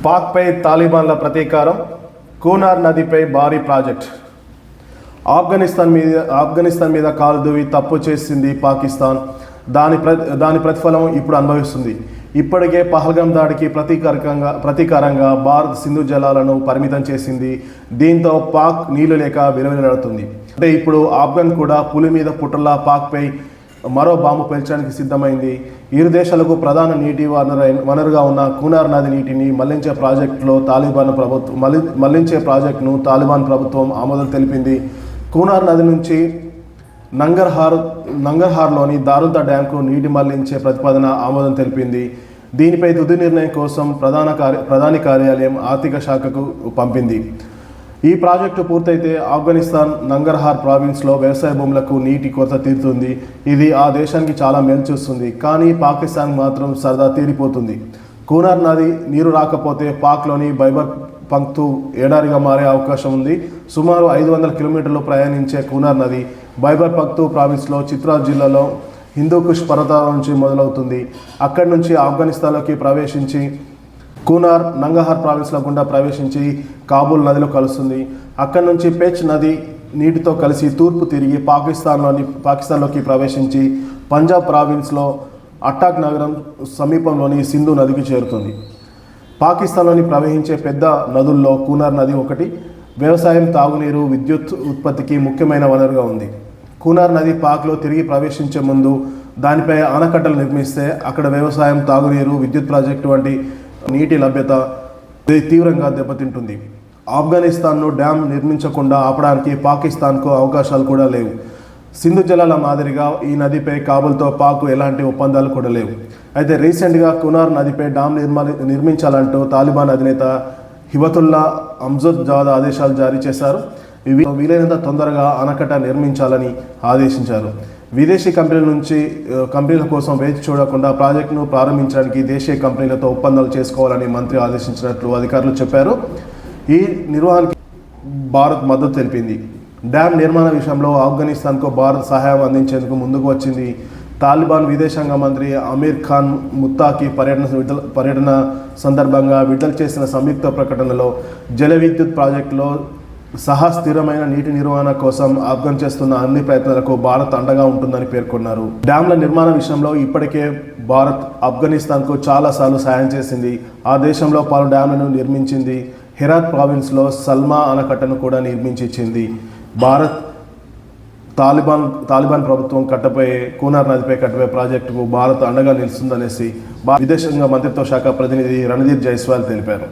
పాక్పై తాలిబాన్ల ప్రతీకారం, కూనార్ నదిపై భారీ ప్రాజెక్ట్. ఆఫ్ఘనిస్తాన్ మీద కాలు దువ్వి తప్పు చేసింది పాకిస్తాన్. దాని ప్రతిఫలం ఇప్పుడు అనుభవిస్తుంది. ఇప్పటికే పహల్గాం దాడికి ప్రతీకారంగా భారత్ సింధు జలాలను పరిమితం చేసింది. దీంతో పాక్ నీళ్లు లేక విలవిలాడుతుంది. అంటే ఇప్పుడు ఆఫ్ఘన్ కూడా పులి మీద పుట్టలా పాక్పై మరో బాంబు పేల్చడానికి సిద్ధమైంది. ఇరు దేశాలకు ప్రధాన నీటి వనరుగా ఉన్న కూనార్ నది నీటిని మళ్లించే ప్రాజెక్టును తాలిబాన్ ప్రభుత్వం ఆమోదం తెలిపింది. కూనార్ నది నుంచి నంగర్హార్లోని దారుంతా డ్యాంకు నీటి మళ్లించే ప్రతిపాదన ఆమోదం తెలిపింది. దీనిపై తుది నిర్ణయం కోసం ప్రధాని కార్యాలయం ఆర్థిక శాఖకు పంపింది. ఈ ప్రాజెక్టు పూర్తయితే ఆఫ్ఘనిస్తాన్ నంగర్హార్ ప్రావిన్స్లో వ్యవసాయ భూములకు నీటి కొరత తీరుతుంది. ఇది ఆ దేశానికి చాలా మేలు చూస్తుంది. కానీ పాకిస్తాన్ మాత్రం సరదా తీరిపోతుంది. కూనార్ నది నీరు రాకపోతే పాక్లోని బైబర్ పంక్తు ఎడారిగా మారే అవకాశం ఉంది. సుమారు 500 కిలోమీటర్లు ప్రయాణించే కూనార్ నది బైబర్ పంక్తు ప్రావిన్స్లో చిత్రాల్ జిల్లాలో హిందూకుష్ పర్వతాల నుంచి మొదలవుతుంది. అక్కడి నుంచి ఆఫ్ఘనిస్తాన్లోకి ప్రవేశించి కూనార్ నంగర్హార్ ప్రావిన్స్లో గుండా ప్రవేశించి కాబూల్ నదిలో కలుస్తుంది. అక్కడి నుంచి పెచ్ నది నీటితో కలిసి తూర్పు తిరిగి పాకిస్తాన్లోకి ప్రవేశించి పంజాబ్ ప్రావిన్స్లో అట్టాక్ నగరం సమీపంలోని సింధు నదికి చేరుతుంది. పాకిస్తాన్లోని ప్రవహించే పెద్ద నదుల్లో కూనార్ నది ఒకటి. వ్యవసాయం, తాగునీరు, విద్యుత్ ఉత్పత్తికి ముఖ్యమైన వనరుగా ఉంది. కూనార్ నది పాక్లో తిరిగి ప్రవేశించే ముందు దానిపై ఆనకట్టలు నిర్మిస్తే అక్కడ వ్యవసాయం, తాగునీరు, విద్యుత్ ప్రాజెక్టు వంటి నీటి లభ్యత తీవ్రంగా దెబ్బతింటుంది. ఆఫ్ఘనిస్తాన్ను డ్యామ్ నిర్మించకుండా ఆపడానికి పాకిస్తాన్కు అవకాశాలు కూడా లేవు. సింధు జలాల మాదిరిగా ఈ నదిపై కాబూల్తో పాక్ ఎలాంటి ఒప్పందాలు కూడా లేవు. అయితే రీసెంట్గా కూనార్ నదిపై డ్యామ్ నిర్మించాలంటూ తాలిబాన్ అధినేత హిబతుల్లా అమ్జద్ ఆదేశాలు జారీ చేశారు. ఇవి వీలైనంత తొందరగా ఆనకట్ట నిర్మించాలని ఆదేశించారు. విదేశీ కంపెనీల కోసం వేచి చూడకుండా ప్రాజెక్టును ప్రారంభించడానికి దేశీయ కంపెనీలతో ఒప్పందాలు చేసుకోవాలని మంత్రి ఆదేశించినట్లు అధికారులు చెప్పారు. ఈ నిర్వహణకి భారత్ మద్దతు తెలిపింది. డ్యామ్ నిర్మాణ విషయంలో ఆఫ్ఘనిస్తాన్కు భారత్ సహాయం అందించేందుకు ముందుకు వచ్చింది. తాలిబాన్ విదేశాంగ మంత్రి అమీర్ ఖాన్ ముత్తాకి పర్యటన సందర్భంగా విడుదల చేసిన సంయుక్త ప్రకటనలో జల విద్యుత్ ప్రాజెక్టులో సహా స్థిరమైన నీటి నిర్వహణ కోసం ఆఫ్ఘన్ చేస్తున్న అన్ని ప్రయత్నాలకు భారత్ అండగా ఉంటుందని పేర్కొన్నారు. డ్యాంల నిర్మాణ విషయంలో ఇప్పటికే భారత్ ఆఫ్ఘనిస్తాన్కు చాలాసార్లు సాయం చేసింది. ఆ దేశంలో పలు డ్యాంలను నిర్మించింది. హెరాత్ ప్రావిన్స్లో సల్మా ఆనకట్టను కూడా నిర్మించి ఇచ్చింది. భారత్ తాలిబాన్ ప్రభుత్వం కూనార్ నదిపై కట్టబోయే ప్రాజెక్టుకు భారత్ అండగా నిలుస్తుందనేసి విదేశాంగ మంత్రిత్వ శాఖ ప్రతినిధి రణదీప్ జైస్వాల్ తెలిపారు.